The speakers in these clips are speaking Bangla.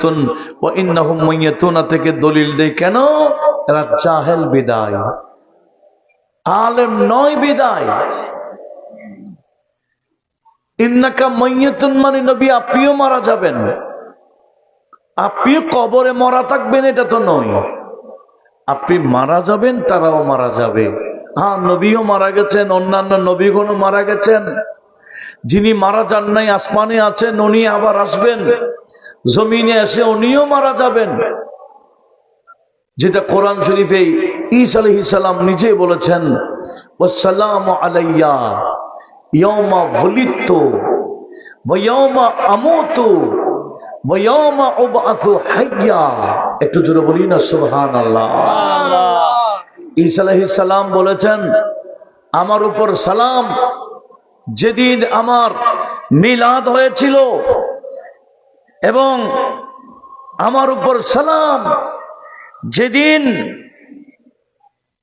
মাইয়াতুন ওয়া ইন্নাহুম মাইয়াতুনা থেকে দলিল দেয় কেন? এরা জাহেল বিদায়, আলেম নয় বিদায়। ইন্নাকা মাইয়াতুন মানে নবী আপনিও মারা যাবেন, আপনিও কবরে মরা থাকবেন এটা তো নয়। আপনি মারা যাবেন, তারাও মারা যাবে। হ্যাঁ, নবীও মারা গেছেন, অন্যান্য নবীগণও মারা গেছেন। যিনি মারা যান নাই আসমানে আছেন, উনি আবার আসবেন জমিনে এসে, উনিও মারা যাবেন। যেটা কোরআন শরীফে ঈসা আলাইহিস সালাম নিজে বলেছেন, ওয়াসসালামু আলাইয়া ইয়াউমা ওয়ালিদতু ওয়া ইয়াউমা আমুতু ওয়া ইয়াউমা উবআসু হাইয়া। একটু জোরে বলি না সুবহানাল্লাহ। ঈসা আলাইহিস সালাম বলেছেন, আমার উপর সালাম যেদিন আমার মিলাদ হয়েছিল, এবং আমার উপর সালাম যেদিন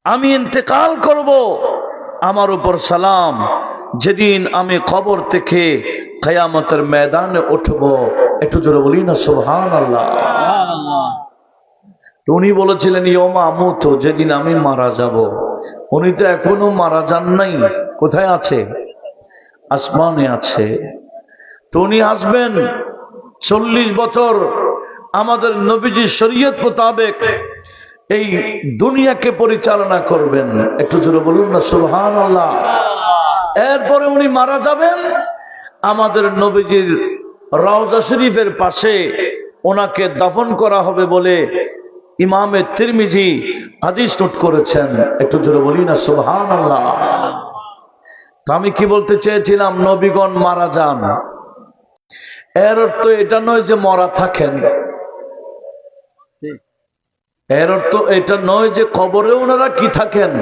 আমি ইন্তেকাল করব, আমার উপর সালাম যেদিন আমি কবর থেকে কিয়ামতের ময়দানে উঠব। একটু জোরে বলি না সুবহানাল্লাহ। তো উনি বলেছিলেন ইয়াউমা আমুতু, যেদিন আমি মারা যাব। উনি তো এখনো মারা যান নাই, কোথায় আছে? আসমানে আছে। তো উনি আসবেন 40 বছর আমাদের নবীজির শরীয়ত মোতাবেক এই দুনিয়াকে পরিচালনা করবেন। একটু জোরে বলুন না সুবহানাল্লাহ। এরপরে উনি মারা যাবেন, আমাদের নবীজির রওজা শরীফের পাশে ওনাকে দাফন করা হবে বলে ইমামে তিরমিজি হাদিস নোট করেছেন। একটু জোরে বলি না সুবহানাল্লাহ। তো আমি কি বলতে চেয়েছিলাম, নবীগণ মারা যান, এর অর্থ এটা নয় যে মরা থাকেন। এর অর্থ এটা নয় যে কবরে ওনারা কি থাকেন,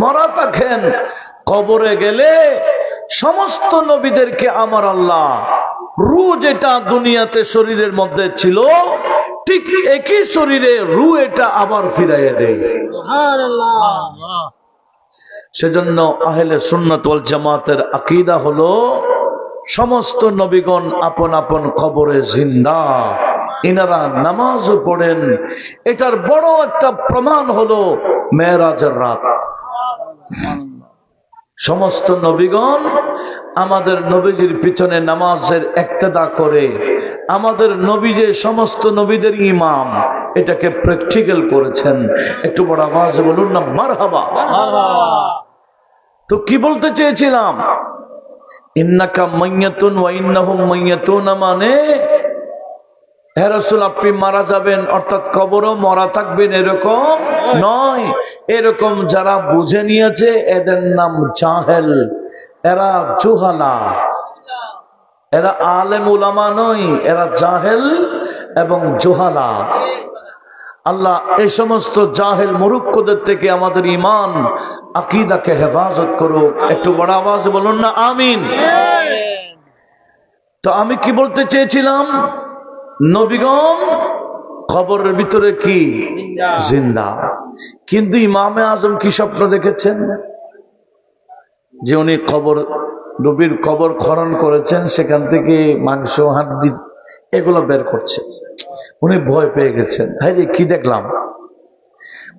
মরা থাকেন। কবরে গেলে সমস্ত নবীদেরকে আমার আল্লাহ রূহ যেটা দুনিয়াতে শরীরের মধ্যে ছিল, ঠিক একই শরীরে রূহ এটা আবার ফিরাইয়া দেয়। সেজন্য আহলে সুন্নাত ওয়াল জামাতের আকীদা হলো সমস্ত নবীগণ আপন আপন কবরে জিন্দা, ইনারা নামাজও পড়েন। এটার বড় একটা প্রমাণ হলো মেরাজের রাত। সমস্ত নবীগণ আমাদের নবীজির পিছনে নামাজের ইক্তেদা করে, আমাদের নবী যে সমস্ত নবীদের ইমাম, এটাকে প্র্যাকটিক্যাল করেছেন। একটু বড় আওয়াজে বলুন না মারহাবা। তো কি বলতে চেয়েছিলাম, ইন্নাকা মাইয়াতুন ওয়া ইন্নাহুম মাইয়াতুন মানে হে রাসূল আপনি মারা যাবেন অর্থাৎ কবরও মরা থাকবেন এরকম নয়। এরকম যারা বুঝে নিয়েছে এদের নাম জাহেল, এরা জুহালা, এরা আলেম উলামা নয়, এরা জাহেল এবং জুহালা। আল্লাহ এই সমস্ত জাহেল মুরুক্কদের থেকে আমাদের ঈমান আকীদাকে হেফাজত করুক। একটু বড় আওয়াজে বলুন না আমিন। তো আমি কি বলতে চেয়েছিলাম, নবীগণ কবরের ভিতরে কি জিন্দা, কিন্তু ইমামে আজম কি স্বপ্ন দেখেছেন যে উনি নবীর কবর খনন করেছেন, সেখান থেকে মাংস হাড্ডি এগুলো বের করছে। উনি ভয় পেয়ে গেছেন, হ্যাঁ রে কি দেখলাম।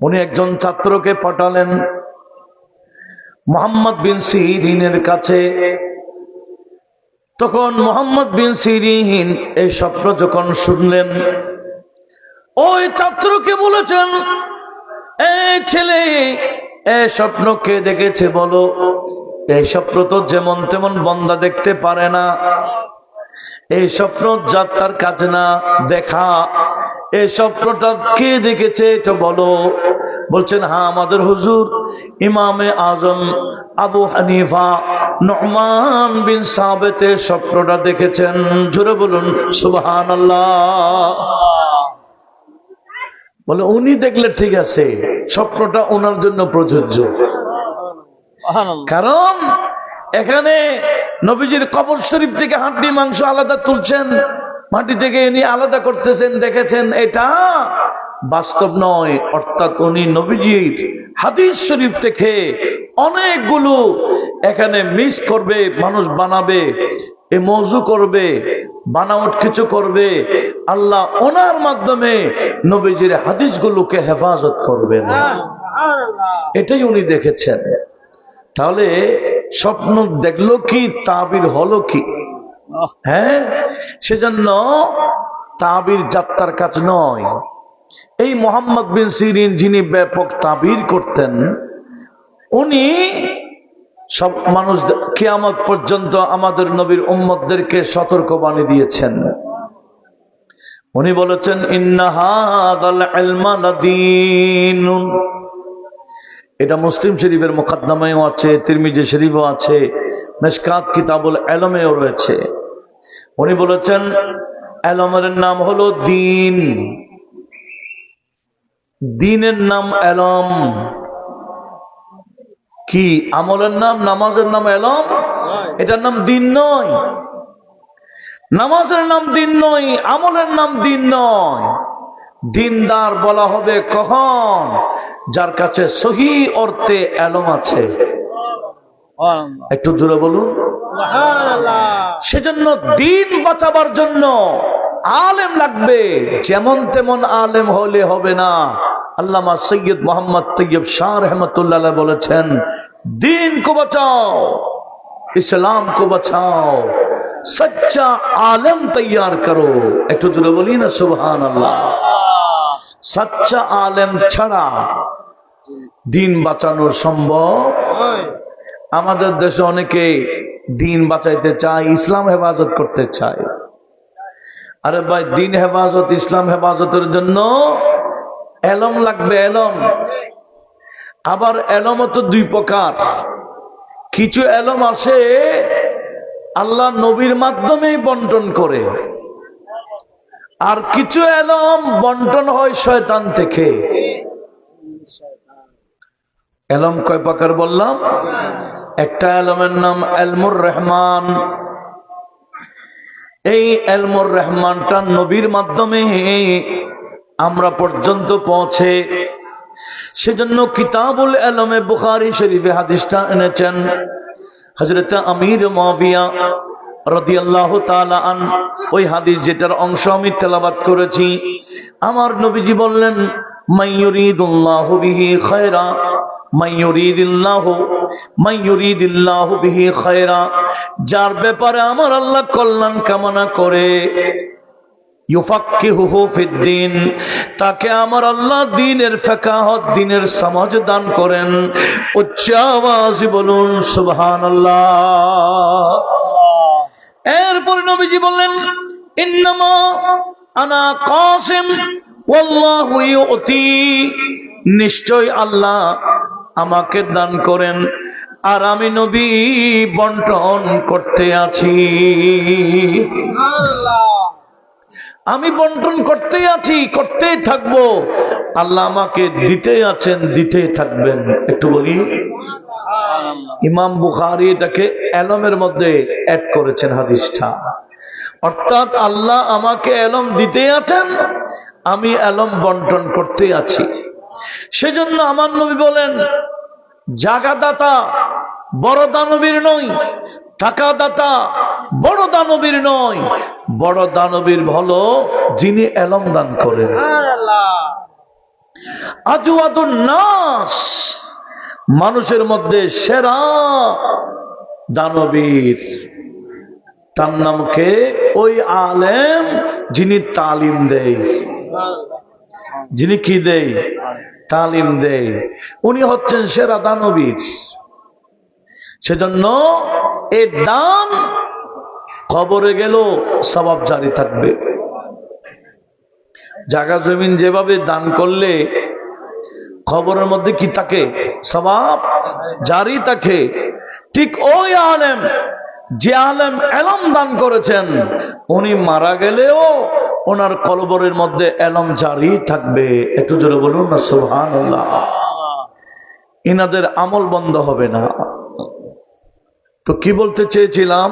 উনি একজন ছাত্রকে পাঠালেন মুহাম্মদ বিন সিরিনের কাছে। তখন মুহাম্মদ বিন সিরিন এই স্বপ্ন যখন শুনলেন, ওই ছাত্রকে বলেছেন, এই ছেলে এই স্বপ্ন কে দেখেছে বলো। এই স্বপ্ন তো যেমন তেমন বান্দা দেখতে পারে না, এই স্বপ্ন যার তার কাছে না দেখা, এই স্বপ্নটা কে দেখেছে এটা বলো। বলছেন, হ্যাঁ আমাদের হুজুর ইমামে আজম আবু হানিফা নুমান বিন সাবিতের স্বপ্নটা দেখেছেন। জোরে বলুন সুবহানাল্লাহ। বলে উনি দেখলে ঠিক আছে, স্বপ্নটা ওনার জন্য প্রযোজ্য, কারণ এখানে নবীজির কবর শরীফ থেকে হাড্ডি মাংস আলাদা তুলছেন, মাটি থেকে এনে আলাদা করতেছেন, দেখেছেন, এটা বাস্তব নয়। অর্থাৎ উনি নবীজির হাদিস শরীফ থেকে অনেকগুলো এখানে মিস করবে, মানুষ বানাবে, এ মওযু করবে, বানাওয়াট কিছু করবে, আল্লাহ ওনার মাধ্যমে নবীজির হাদিসগুলোকে হেফাজত করবেন। এটাই উনি দেখেছেন। তাহলে স্বপ্ন দেখলো কি, তাবির হলো কি? হ্যাঁ, সেজন্য তাবির যাত্রার কাজ নয়। এই মুহাম্মদ বিন সিরিন যিনি ব্যাপক তাবির করতেন, উনি সব মানুষ কিয়ামত পর্যন্ত আমাদের নবীর উম্মতদেরকে সতর্কবাণী দিয়েছেন। উনি বলেছেন, ইন্না হাযাল ইলমা লাদীনুন। এটা মুসলিম শরীফের মুকদ্দমায়ও আছে, তিরমিজি শরীফও আছে, মিশকাত কিতাবুল ইলমেও রয়েছে। উনি বলেছেন, ইলমের নাম হলো দ্বীন, দ্বীনের নাম ইলম। কি আমলের নাম, নামাজের নাম ইলম? এটার নাম দ্বীন নয়। নামাজের নাম দ্বীন নয়, আমলের নাম দ্বীন নয়। দ্বীনদার বলা হবে কখন? যার কাছে সহি অর্থে ইলম আছে। একটু জোরে বলুন। সেজন্য দ্বীন বাঁচাবার জন্য আলেম লাগবে। যেমন তেমন আলেম হলে হবে না। আল্লামা সৈয়দ মোহাম্মদ তৈয়ব শাহ রহমতুল্লাহ বলেছেন, দ্বীন কো বাঁচাও, ইসলাম কো বাঁচাও, সচ্চা আলেম তৈয়ার করো। একটু জোরে বলি না সুবহানাল্লাহ। সচ্চা আলেম ছাড়া দ্বীন বাঁচানো সম্ভব। আমাদের দেশে অনেকে দ্বীন বাঁচাইতে চায়, ইসলাম হেফাজত করতে চায়। আরে ভাই, দ্বীন হেফাজত, ইসলাম হেফাজতের জন্য ইলম লাগবে, ইলম। আবার ইলম তো দুই প্রকার। কিছু ইলম আছে আল্লাহ নবীর মাধ্যমেই বন্টন করে, আর কিছু ইলম বন্টন হয় শয়তান থেকে। ইলম কয় প্রকার বললাম? একটা ইলমের নাম ইলমুর রহমান। এই ইলমুর রহমানটা নবীর মাধ্যমে আমরা পর্যন্ত পৌঁছে। সেজন্য কিতাবুল ইলমে বুখারী শরীফে হাদিসটা এনেছেন হযরত আমির মুআবিয়া রাদিয়াল্লাহু তাআলা আন। ওই হাদিস যেটার অংশ আমি তেলাওয়াত করেছি, আমার নবীজি বললেন, মাইয়ুরিদুল্লাহু বিহি খায়রা, মাইয়ুরিদিল্লাহু বিহি খায়রা, যার ব্যাপারে আমার আল্লাহ কল্যাণ কামনা করে, ইউফাক্কিহুহু ফিদ্দীন, তাকে আমার আল্লাহ দ্বীনের ফাকাহত, দ্বীনের সমাজ দান করেন। উচ্চ আওয়াজে বলুন সুবহানাল্লাহ। এরপর নবীজি বললেন, ইন্নামা আনা কাসিম ওয়াল্লাহু ইউতি, নিশ্চয় আল্লাহ আমাকে দান করেন আর আমি নবী বন্টন করতে আছি। আমি বন্টন করতেই আছি, করতেই থাকবো। আল্লাহ আমাকে দিতে আছেন, দিতেই থাকবেন। একটু বলি, ইমাম বুখারী এটাকে ইলমের মধ্যে অ্যাড করেছেন হাদিসটা। অর্থাৎ আল্লাহ আমাকে ইলম দিতে আছেন, আমি ইলম বন্টন করতে আছি। সেজন্য আমার নবী বলেন, জাগাদাতা বড় দানবীর নয়, টাকা দাতা বড় দানবীর নয়, বড় দানবীর হলো যিনি ইলম দান করেন। আজওয়াদুন নাস, মানুষের মধ্যে সেরা দানবীর তার নামকে ওই আলেম যিনি তালিম দেয়, যিনি কি দেয়? তালিম দেয়। উনি হচ্ছেন সেরা দানবীর। সেজন্য এই দান কবরে গেল সওয়াব জারি থাকবে। জায়গা জমিন যেভাবে দান করলে কবরের মধ্যে কি থাকে? সওয়াব জারি থাকে। ঠিক ওই আলেম, যে আলেম ইলম দান করেছেন, উনি মারা গেলেও ওনার কবরের মধ্যে ইলম জারি থাকবে। একটু জোরে বলুন না সুবহানাল্লাহ। ইনাদের আমল বন্ধ হবে না। তো কি বলতে চেয়েছিলাম,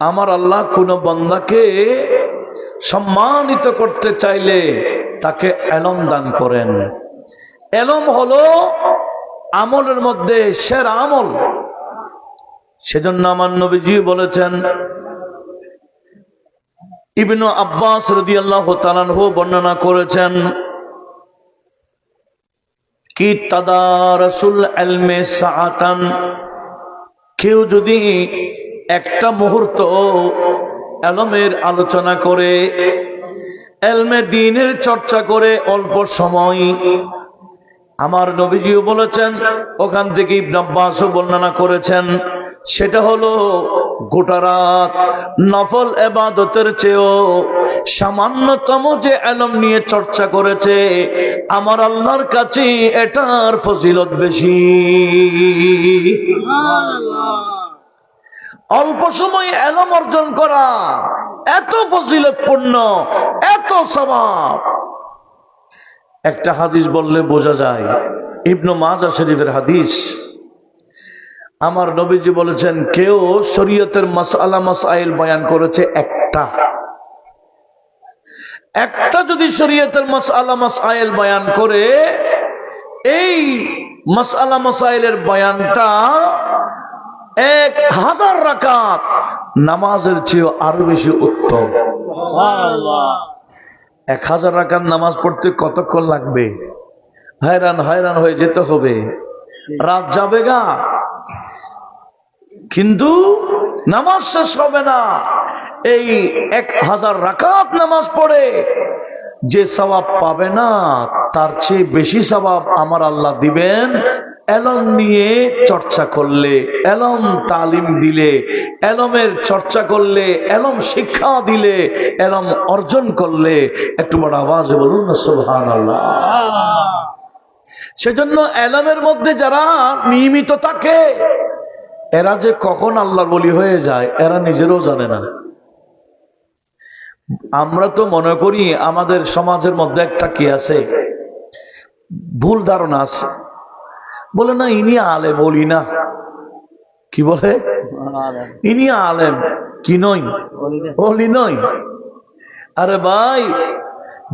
আমার আল্লাহ কোন বান্দাকে সম্মানিত করতে চাইলে তাকে ইলম দান করেন। ইলম হলো আমলের মধ্যে সেরা আমল। সেজন্য আমার নবীজি বলেছেন, ইবনু আব্বাস রাদিয়াল্লাহু তাআলা আনহু বর্ণনা করেছেন, কি তাদারাসুল ইলমে সাআতান, কেউ যদি একটা মুহূর্ত ইলমের আলোচনা করে, ইলমে দ্বীনের চর্চা করে অল্প সময়, আমার নবীজিও বলেছেন, ওখান থেকে ইবনে আব্বাসও বর্ণনা করেছেন, সেটা হলো গোটা রাত নফল ইবাদতের চেয়েও সামান্যতম যে ইলম নিয়ে চর্চা করেছে, আমার আল্লাহর কাছে এটার ফজিলত বেশি। অল্প সময় ইলম অর্জন করা এত ফজিলতপূর্ণ, এত সওয়াব। একটা হাদিস বললে বোঝা যায়, ইবনে মাজাহ শরীফের হাদিস। আমার নবীজি বলেছেন, কেউ শরীয়তের মাসআলা মাসাইল বয়ান করেছে একটা যদি শরীয়তের মাসআলা মাসাইল বয়ান করে, এই মাসআলা মাসাইলের বয়ানটা 1000 রাকাত নামাজের চেয়ে আরো বেশি উত্তম। 1000 রাকাত নামাজ পড়তে কতক্ষণ লাগবে? hayran হয়ে যেতে হবে, রাত যাবে গা, কিন্তু নামাজ শেষ হবে না। এই 1000 রাকাত নামাজ পড়ে যে সওয়াব পাবে না, তার চেয়ে বেশি সওয়াব আমার আল্লাহ দিবেন ইলম নিয়ে চর্চা করলে, ইলম তালিম দিলে, ইলমের চর্চা করলে, ইলম শিক্ষা দিলে, ইলম অর্জন করলে। একটু বড় আওয়াজে বলুন না সুবহানাল্লাহ। সেজন্য ইলমের মধ্যে যারা নিয়মিত থাকে, এরা যে কখন আল্লাহর ওলি হয়ে যায় এরা নিজেরাও জানে না। আমরা তো মনে করি আমাদের সমাজের মধ্যে একটা কি আছে, ভুল ধারণা আছে, বলে না ইনি আলেম, ওলি না। কি বলে? ইনি আলেম, কি নই, ওলি নই। আরে ভাই,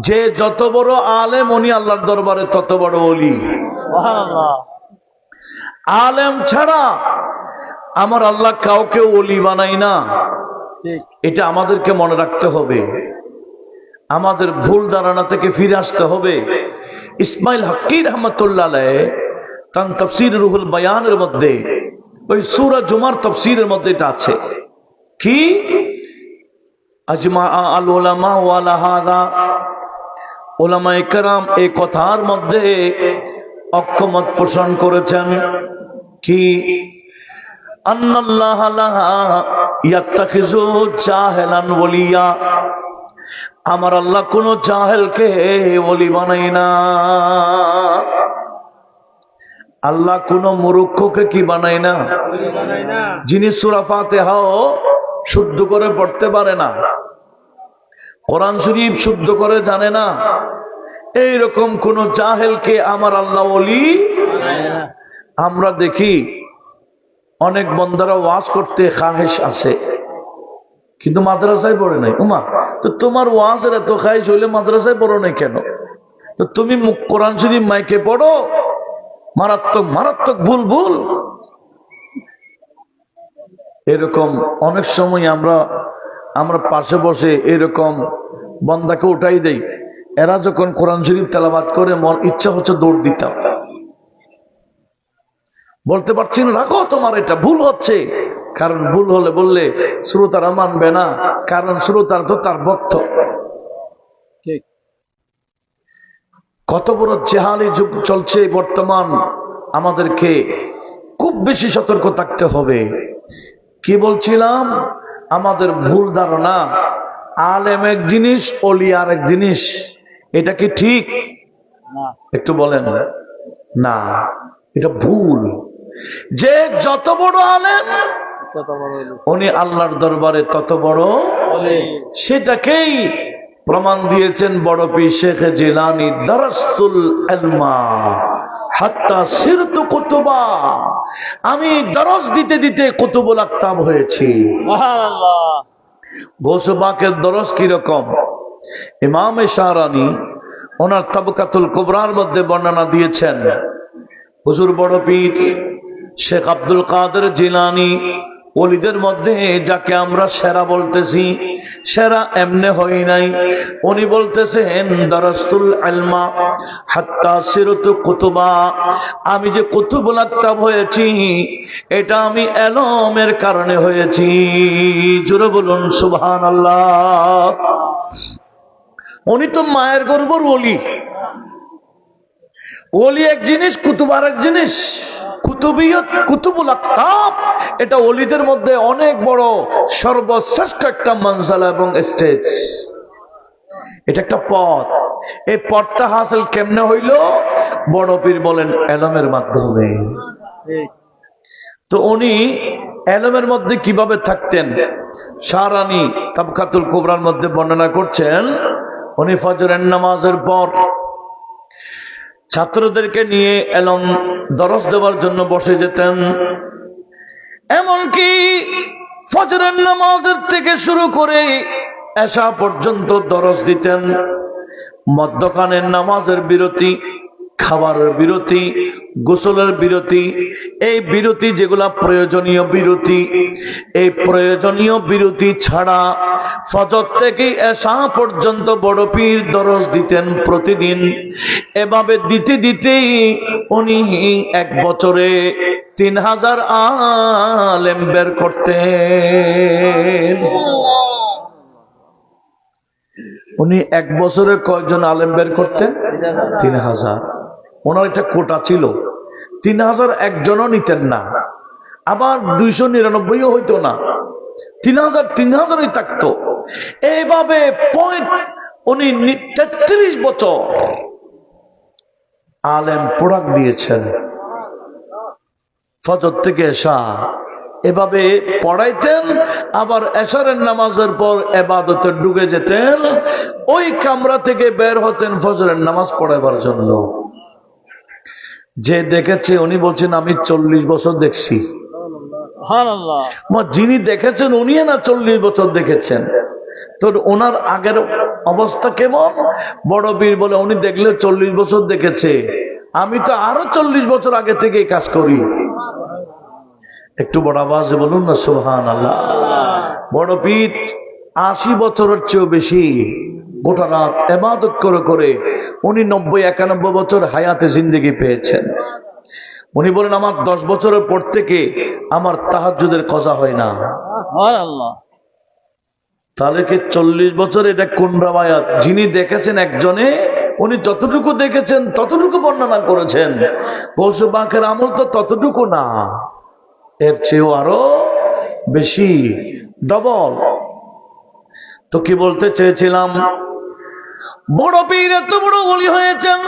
যে যত বড় আলেম উনি আল্লাহর দরবারে তত বড় ওলি। আলেম ছাড়া আমার আল্লাহ কাউকে ওলি বানাই না, এটা আমাদেরকে মনে রাখতে হবে। আমাদের ভুল ধারণা থেকে ফিরে আসতে হবে। ইসমাইল হাক্কি রহমতুল্লাহ আলাইহ তার তাফসীর রুহুল বায়ানের মধ্যে, ওই সূরা জুমার তাফসীরের মধ্যে এটা আছে, কি আজমা আল উলামা ওয়ালা হাদা, উলামায়ে কেরাম এই কথার মধ্যে ঐকমত পোষণ করেছেন, কি আন্নাল্লাহ লা ইয়াত্তাখিযু জাহিলান ওলিয়া, আমার আল্লাহ কোন জাহেলকে ওলি বানাই না। আল্লাহ কোন মূর্খকে কি বানাই না, যিনি সূরা ফাতিহাও শুদ্ধ করে পড়তে পারে না, কোরআন শরীফ শুদ্ধ করে জানে না, এইরকম কোন জাহেলকে আমার আল্লাহ ওলি। আমরা দেখি অনেক বন্দারা ওয়াজ করতে খাহেশ আছে, কিন্তু মাদ্রাসায় পড়ে নাই। উমা, তো তোমার ওয়াজের এত খাহেশ হইলে মাদ্রাসায় পড়ো নাই কেন? তো তুমি কোরআন শরীফ মাইকে পড়ো, মারাত্মক মারাত্মক ভুল ভুল। এরকম অনেক সময় আমরা পাশে বসে এরকম বন্দাকে উঠাই দেই, এরা যখন কোরআন শরীফ তেলাওয়াত করে মন ইচ্ছা হচ্ছে দৌড় দিতাম, বলতে পারছি না, রাখো তোমার এটা ভুল হচ্ছে। কারণ ভুল হলে বললে শ্রোতারা মানবে না, কারণ শ্রোতার তো তার ভক্ত। কত বড় জেহালি যুগ চলছে বর্তমান, আমাদেরকে খুব বেশি সতর্ক থাকতে হবে। কি বলছিলাম? আমাদের ভুল ধারণা, আলেম এক জিনিস, ওলি আর এক জিনিস। এটা কি ঠিক? একটু বলেন না, এটা ভুল। যে যত বড় আলেম উনি আল্লাহর দরবারে তত বড়, সেটাকেই প্রমাণ দিয়েছেন বড় পীর শেখ জিলানী, দারাস্তুল ইলমা হাত্তা সিরতু কুতুবা, আমি দরস দিতে দিতে কুতুবুল আকতাব হয়েছি। সুবহানাল্লাহ। গৌসে পাকের দরস কি রকম? ইমাম শাহরানী ওনার তাবকাতুল কুবরার মধ্যে বর্ণনা দিয়েছেন, হুজুর বড় পীর শেখ আব্দুল কাদের জিলানী ওলিদের মধ্যে যাকে আমরা সেরা বলতেছি, সেরা এমনে হই নাই। উনি বলতেছেন দারাস্তুল ইলমা হাত্তা সিরতু কুতুবা, আমি যে কুতুবুল আকতাব হয়েছি এটা আমি এলমের কারণে হয়েছি। জোরে বলুন সুবহানাল্লাহ। উনি তো মায়ের গর্ভের ওলি। ওলি এক জিনিস, কুতুব আর এক জিনিস। কুতুবিয়ত, কুতুবুল আকতাব, এটা ওলিদের মধ্যে অনেক বড় সর্বশ্রেষ্ঠ একটা মানজালা এবং স্টেজ। এটা একটা পথ। এই পথটা হাসিল কেমনে হইল? বড় পীর বলেন এলমের মাধ্যমে। তো উনি এলমের মধ্যে কিভাবে থাকতেন? শাহরানী তাবকাতুল কুবরার মধ্যে বর্ণনা করছেন, উনি ফজরের নামাজের পর ছাত্রদেরকে নিয়ে এলম দরস দেওয়ার জন্য বসে যেতেন। এমনকি ফজরের নামাজের থেকে শুরু করে এশা পর্যন্ত দরস দিতেন। মধ্যখানের নামাজের বিরতি, খাবারের বিরতি, গোসলের বিরতি, এই বিরতি যেগুলা প্রয়োজনীয় বিরতি, এই প্রয়োজনীয় বিরতি ছাড়া ফজর থেকে এশা পর্যন্ত বড় পীর দরস দিতেন প্রতিদিন। এভাবে দিতে দিতেই উনি এক বছরে 3000 আলেম বের করতেন। উনি এক বছরে কয়জন আলেম বের করতেন? 3000। ওনার একটা কোটা ছিল, 3000 একজনও নিতেন না, আবার 299ও হইতো না, 3000ই থাকতো। এইভাবে উনি 33 বছর আলেম প্রোডাক্ট দিয়েছেন। ফজর থেকে এশা এভাবে পড়াইতেন, আবার এশারের নামাজের পর ইবাদতে ঢুকে যেতেন। ওই কামরা থেকে বের হতেন ফজরের নামাজ পড়াবার জন্য। যে দেখেছে উনি বলছেন আমি 40 বছর দেখছি। যিনি দেখেছেন উনি না 40 বছর দেখেছেন। তো ওনার আগের অবস্থা কেমন? বড় পীর বলে উনি দেখলে 40 বছর দেখেছে, আমি তো আরো 40 বছর আগে থেকে কাজ করি। একটু বড় আওয়াজে বলুন না সুবহানাল্লাহ। বড় পীর 80 বছরের চেয়েও বেশি গোটা রাত ইবাদত করে করে উনি 90-91 বছর হায়াতে জিন্দেগি পেয়েছেন। উনি বলেন আমার 10 বছরের পর থেকে আমার তাহাজ্জুদের কজা হয় না। তাহলে কি 40 বছর? এটা কোন রাওয়ায়াত? যিনি দেখেছেন একজনে, উনি যতটুকু দেখেছেন ততটুকু বর্ণনা করেছেন। গৌসে পাকের আমল তো ততটুকু না, এর চেয়েও আরো বেশি, ডবল। তো কি বলতে চেয়েছিলাম, বড় পীর এত বড় ওলি হয়েছেন,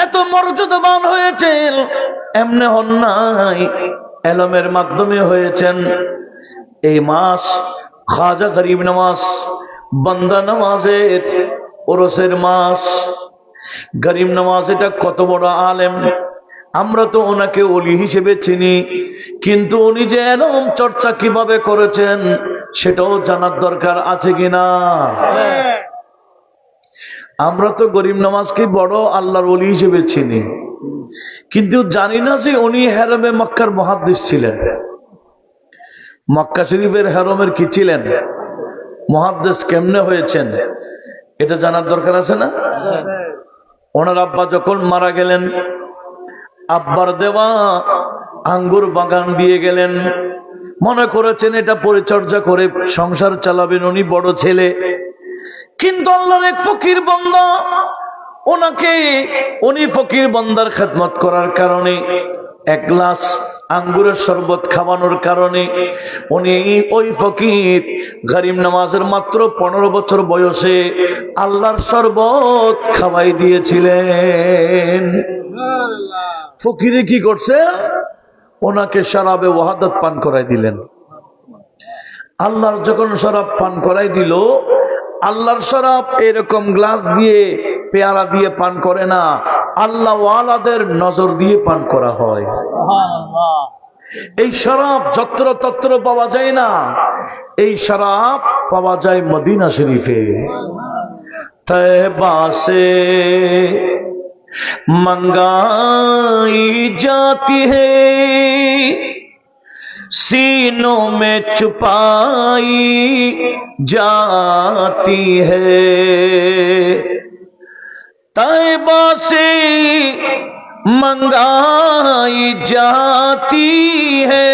এত মর্যাদাবান হয়েছেন, এমনি হন নাই, এলমের মাধ্যমে হয়েছেন। এই মাস খাজা গরিব নামাজ, বান্দা নামাজের ওরসের মাস। গরিব নামাজ এটা কত বড় আলেম, আমরা তো ওনাকে ওলি হিসেবে চিনি, কিন্তু উনি যে এলম চর্চা কিভাবে করেছেন সেটাও জানার দরকার আছে কিনা। আমরা তো গরিব নামাজকে বড় আল্লাহর ওলি হিসেবে চিনি, কিন্তু জানি না যে উনি হেরমে মক্কার মুহাদ্দিস ছিলেন। মক্কা শরীফের হেরমের কি ছিলেন? মুহাদ্দিস কেমনে হয়েছেন এটা জানার দরকার আছে না? ওনার আব্বা যখন মারা গেলেন, আব্বার দেওয়া আঙ্গুর বাগান দিয়ে গেলেন। মনে করেছেন এটা পরিচর্যা করে সংসার চালাবেন, উনি বড় ছেলে। কিন্তু আল্লাহর এক ফকির বান্দা ওনাকে, উনি ফকির বান্দার খেদমত করার কারণে, এক গ্লাস আঙ্গুরের শরবত খাওয়ানোর কারণে উনি ওই ফকির গরিব নামাজের মাত্র 15 বছর বয়সে আল্লাহর শরবত খাওয়াই দিয়েছিলেন। ফকিরে কি করছে? ওনাকে শরাবে ওয়াহাদাত পান করাই দিলেন। আল্লাহর যখন শরাব পান করাই দিল, আল্লাহর শরাব এরকম গ্লাস দিয়ে পেয়ারা দিয়ে পান করে না, আল্লাহ ওয়ালাদের নজর দিয়ে পান করা হয়। এই শরাব যত্র তত্র পাওয়া যায় না, এই শরাব পাওয়া যায় মদিনা শরীফে। তয়বা সে मंगाई जाती है सीनों में छुपाई जाती है, तैबा से मंगाई जाती है,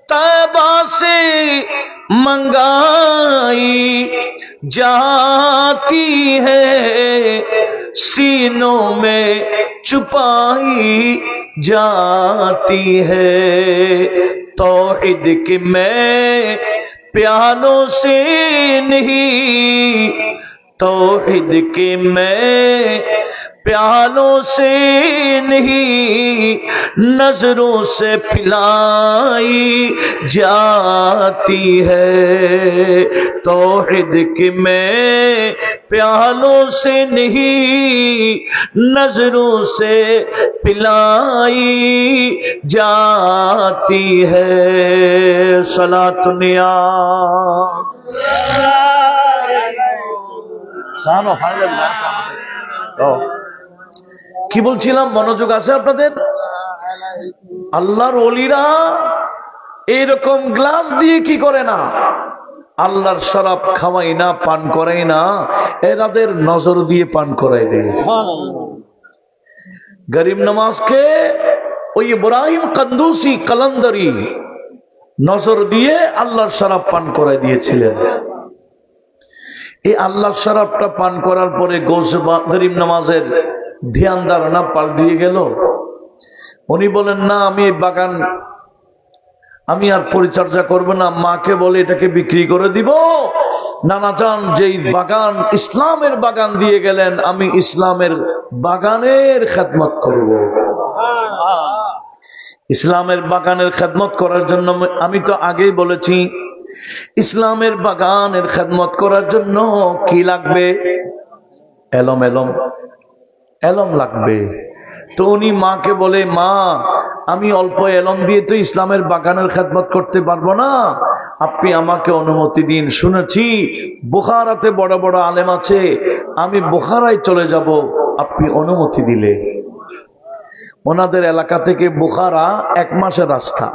तैबा से मंगाई जाती है, सीनों में छुपाई जाती है। तौहीद की मैं प्यालों से नहीं, तौहीद की मैं प्यालों से नहीं, नजरों से पिलाई जाती है। तौहीद की मैं प्यालों से नहीं, नजरों से पिलाई जाती है। सलातुनिया সানো ফাইনাল না তো কি বলছিলাম, মনোযোগ আছে আপনাদের? আল্লাহর ওলিরা এরকম গ্লাস দিয়ে কি করে না, আল্লাহর শরাব খাওয়াই না, পান করাই না, এরাদের নজর দিয়ে পান করাই দেয়। গরিব নওয়াজকে ওই ইব্রাহিম কন্দুসি কলন্দরি নজর দিয়ে আল্লাহর শরাব পান করাই দিয়েছিলেন। এই আল্লাহর শরাবটা পান করার পরে গরিব নওয়াজের ধ্যান ধারণা পাল্টিয়ে গেল। উনি বলেন, না আমি এই বাগান আমি আর পরিচর্যা করব না, মাকে বলে এটাকে বিক্রি করে দিব। নানা যান যেই বাগান ইসলামের বাগান দিয়ে গেলেন, আমি ইসলামের বাগানের খেদমত করব। ইসলামের বাগানের খেদমত করার জন্য আমি তো আগেই বলেছি, ইসলামের বাগানের খেদমত করার জন্য কি লাগবে? এলম এলম এলম লাগবে। তো উনি মাকে বলে, মা আমি অল্প এলম দিয়ে তো ইসলামের বাগানের খেদমত করতে পারবো না, আপনি আমাকে অনুমতি দিন। শুনেছি বুখারাতে বড় বড় আলেম আছে, আমি বুখারায় চলে যাব আপনি অনুমতি দিলে। ওনাদের এলাকা থেকে বুখারা 1 মাসের রাস্তা।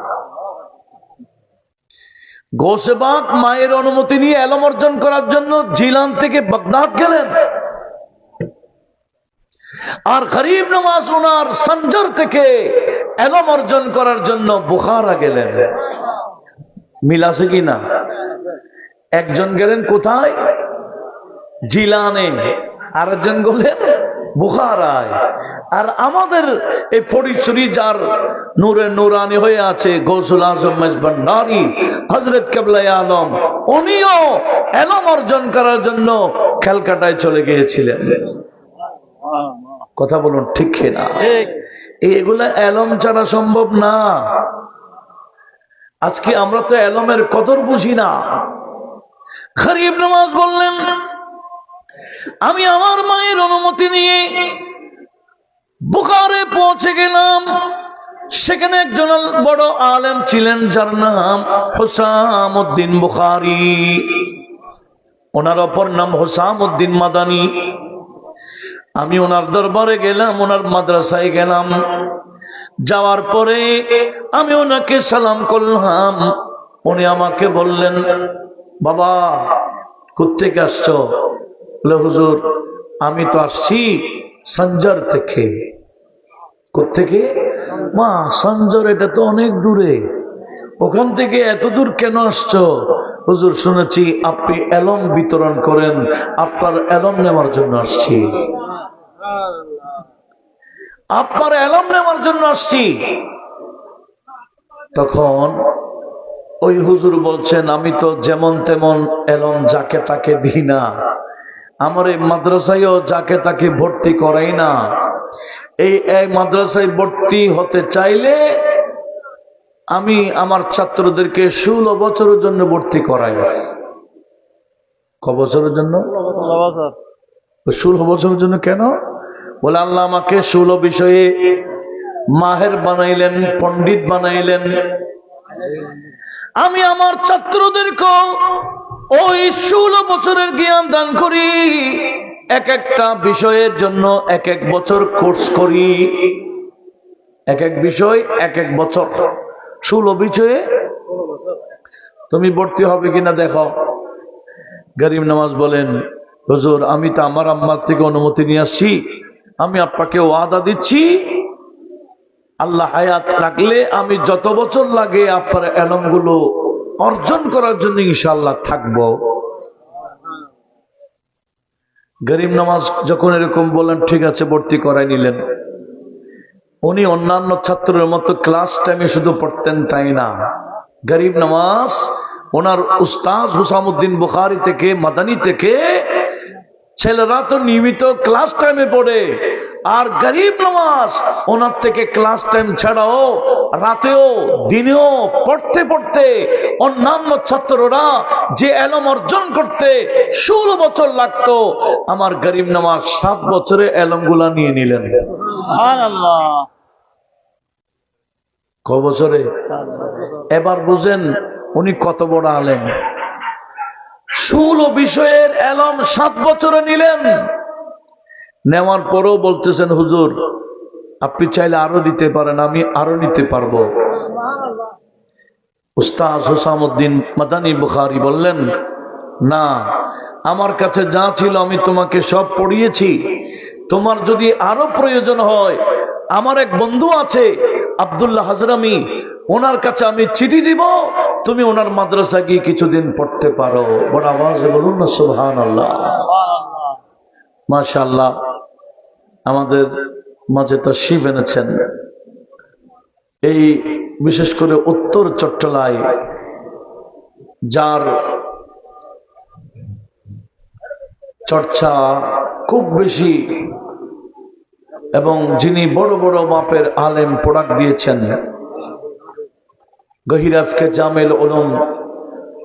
গৌসেবাগ মায়ের অনুমতি নিয়ে এলম অর্জন করার জন্য জিলান থেকে বাগদাদ গেলেন, আর গরিব নওয়াজ ওনার সঞ্জর থেকে এলম অর্জন করার জন্য বুখারা গেলেন। মিল আছে কি না? একজন গেলেন কোথায়? জিলানে, আরেকজন গেলেন বুখারায়। আর আমাদের এই ফরিদশরী যার নূরে নূরানি হয়ে আছে গৌসুল আজম মেজবান্ডারি হযরত কেবলাই আলম, উনিও এলম অর্জন করার জন্য ক্যালকাটায় চলে গিয়েছিলেন। কথা বলুন ঠিক কিনা? এগুলা এলম ছাড়া সম্ভব না। আজকে আমরা তো এলমের কদর বুঝি না। গরিব নওয়াজ বললেন, আমি আমার মায়ের অনুমতি নিয়ে বুখারে পৌঁছে গেলাম। সেখানে একজন বড় আলেম ছিলেন যার নাম হুসামউদ্দিন বুখারী, ওনার অপর নাম হুসামউদ্দিন মাদানী। আমি ওনার দরবারে গেলাম, ওনার মাদ্রাসায় গেলাম। যাওয়ার পরে আমি ওনাকে সালাম করলাম। উনি আমাকে বললেন, বাবা কোত্থেকে আসছো? বলে, হুজুর আমি তো আসছি সঞ্জর থেকে। কোত্থেকে? মা সঞ্জর এটা তো অনেক দূরে, ওখান থেকে এত দূর কেন আসছো? হুজুর শুনেছি আপনি এলম বিতরণ করেন, আপনার এলম নেওয়ার জন্য আসছি। আপনার এলম নেওয়ার জন্য আসছি। তখন ওই হুজুর বলছেন, আমি তো যেমন তেমন এলম যাকে তাকে দিই না, আমার এই মাদ্রাসায়ও যাকে তাকে ভর্তি করাই না। এই মাদ্রাসায় ভর্তি হতে চাইলে আমি আমার ছাত্রদেরকে 16 বছরের জন্য ভর্তি করাই। ক বছরের জন্য? 16 বছরের জন্য। কেন? বলে, আল্লাহ আমাকে 16 বিষয়ে মাহের বানাইলেন, পণ্ডিত বানাইলেন। আমি আমার ছাত্রদেরকে ওই 16 বছরের জ্ঞান দান করি। এক একটা বিষয়ের জন্য 1 বছর কোর্স করি, এক বিষয় 1 বছর। 16 বিষয়ে তুমি ভর্তি হবে কিনা দেখো। গরিব নওয়াজ বলেন, হুজুর আমি তো আমার আম্মার থেকে অনুমতি নিয়ে আসছি, আমি আপনাকে ওয়াদা দিচ্ছি আল্লাহ হায়াত রাখলে আমি যত বছর লাগে আপনার এলমগুলো অর্জন করার জন্য ইনশাআল্লাহ থাকবো। গরিব নওয়াজ যখন এরকম বলেন, ঠিক আছে ভর্তি করাই নিলেন। উনি অন্যান্য ছাত্রের মতো ক্লাস টাইমে শুধু পড়তেন তাই না, গরিব নওয়াজ ওনার উস্তাদ হুসামউদ্দিন বুখারী থেকে, মাদানী থেকে ছেলেরা তো নিয়মিত ক্লাস টাইমে পড়ে, আর গরিব নওয়াজ ওনার থেকে ক্লাস টাইম ছাড়াও রাতেও দিনেও পড়তে পড়তে অন্যান্য ছাত্ররা যে এলম অর্জন করতে 16 বছর লাগতো, আমার গরিব নওয়াজ 7 বছরে এলমগুলা নিয়ে নিলেন। সুবহানাল্লাহ। ক বছরে? এবার বুঝেন উনি কত বড় আলেম। 16 বিষয়ের এলম 7 বছরে নিলেন। নেওয়ার পরেও বলতেছেন, হুজুর আপনি চাইলে আরো দিতে পারেন, আমি আরো নিতে পারবো। উস্তাদ হুসামউদ্দিন মাদানী বুখারী বললেন, না, আমার কাছে যা ছিল আমি তোমাকে সব পড়িয়েছি, তোমার যদি আরো প্রয়োজন হয় আমার এক বন্ধু আছে আব্দুল্লাহ হাজরামি, ওনার কাছে আমি চিঠি দিব, তুমি ওনার মাদ্রাসা গিয়ে কিছুদিন পড়তে পারো। বড় আওয়াজে বলুন না সুবহানাল্লাহ। মাশাআল্লাহ। আমাদের মাঝে তাশরীফ এনেছেন এই বিশেষ করে উত্তর চট্টলায়, যার চর্চা খুব বেশি এবং যিনি বড় বড় মাপের আলেম প্রোডাক্ট দিয়েছেন, গহিরাফকে জামেল উলুম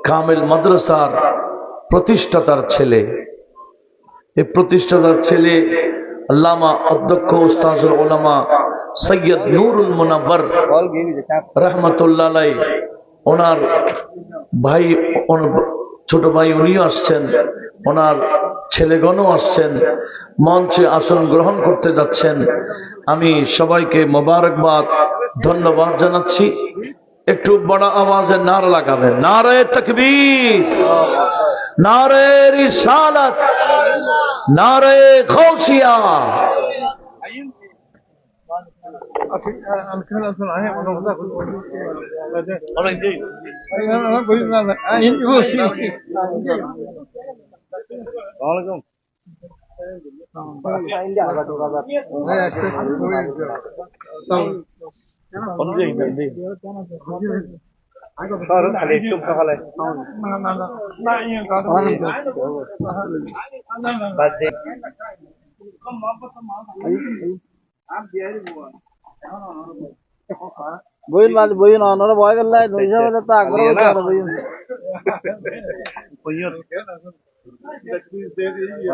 কামেল মাদ্রাসার প্রতিষ্ঠাতার ছেলে। এই প্রতিষ্ঠাতার ছেলে আল্লামা অধ্যক্ষ উস্তাজুল উলামা সৈয়দ নুরুল মুনাওয়ার রাহমাতুল্লাহ আলাইহি, ওনার ভাই, ছোট ভাই উনিও আসছেন, ওনার ছেলেগণও আসছেন, মঞ্চে আসন গ্রহণ করতে যাচ্ছেন। আমি সবাইকে মোবারকবাদ, ধন্যবাদ জানাচ্ছি। একটু বড় আওয়াজে নারা লাগাবেন, নারে তাকবীর, নারে রিসালাত, নারে গাউসিয়া। বইন বাদ বইন অনর বয় গেল দুইশো বলে তো আগ্রহ করে বইন।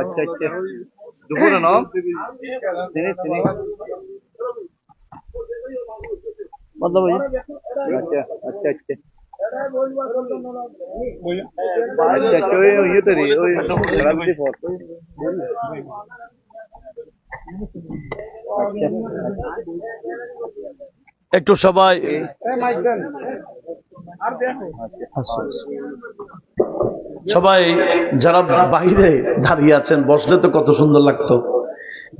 আচ্ছা আচ্ছা দুপুরে না চিনি চিনি मतलब भाई अच्छा अच्छा अच्छा अच्छा ये तो रही वो खराब दी फोट একটু সবাই সবাই যারা বাইরে দাঁড়িয়ে আছেন, বসলে তো কত সুন্দর লাগতো।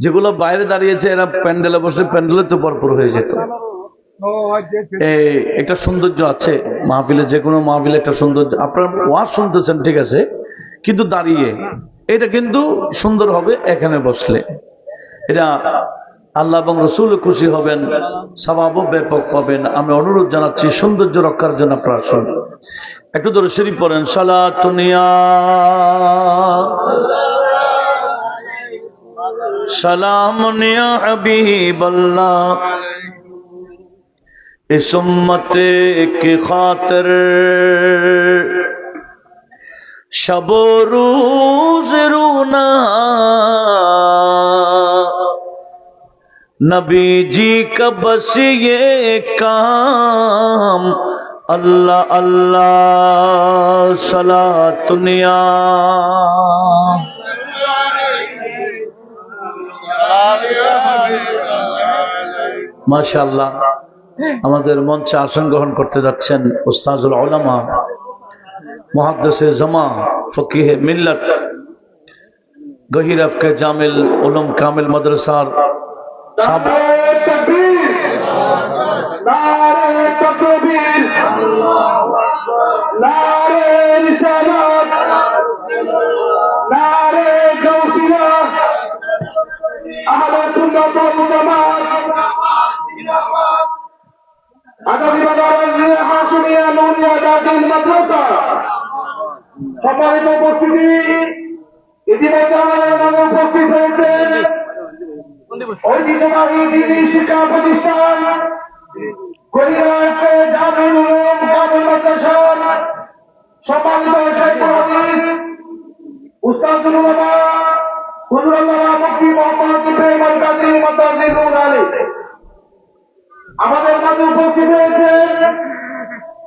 যেগুলো বাইরে দাঁড়িয়েছে এরা প্যান্ডেলে বসলে প্যান্ডেলে তো ভরপুর হয়ে যেত। একটা সৌন্দর্য আছে মাহফিলে, যে কোনো মাহফিলে একটা সৌন্দর্য। আপনারা ওয়াজ শুনতেছেন ঠিক আছে, কিন্তু দাঁড়িয়ে এটা কিন্তু সুন্দর হবে এখানে বসলে। এটা আল্লাহ এবং রসুল খুশি হবেন, সওয়াবও ব্যাপক পাবেন। আমি অনুরোধ জানাচ্ছি সৌন্দর্য রক্ষার জন্য আপনারা শুনুন। একটু দরুদ শরীফ পড়েন। সালাতুন ইয়া সালামুন ইয়া হাবিবাল্লাহ, इस उम्मत की खातिर शबो रोज रोना, नबी जी का बस ये काम, अल्लाह अल्लाह सलातुन या माशाअल्लाह। আমাদের মঞ্চে আসন গ্রহণ করতে যাচ্ছেন উস্তাজুল উলামা মুহাদ্দিসে জামা ফকিহে মিল্লাত গহির আফকে জামিল উলুম কামিল মাদ্রাসার সম্মানিত উপস্থিতি, ইতিমধ্যে আমাদের উপস্থিত হয়েছেন ঐতিহ্যবাহী দিনী শিক্ষা প্রতিষ্ঠান জামিল উলুম কামিল মাদ্রাসার সম্মানিত শাইখুল হাদিস উস্তাদুল উলামা হুজুরাল্লাহ মুফতি মুহাম্মদ ইব্রাহিম আল কাদরি মাদ্রাসুল আলী। আমাদের মাঝে উপস্থিত হয়েছেন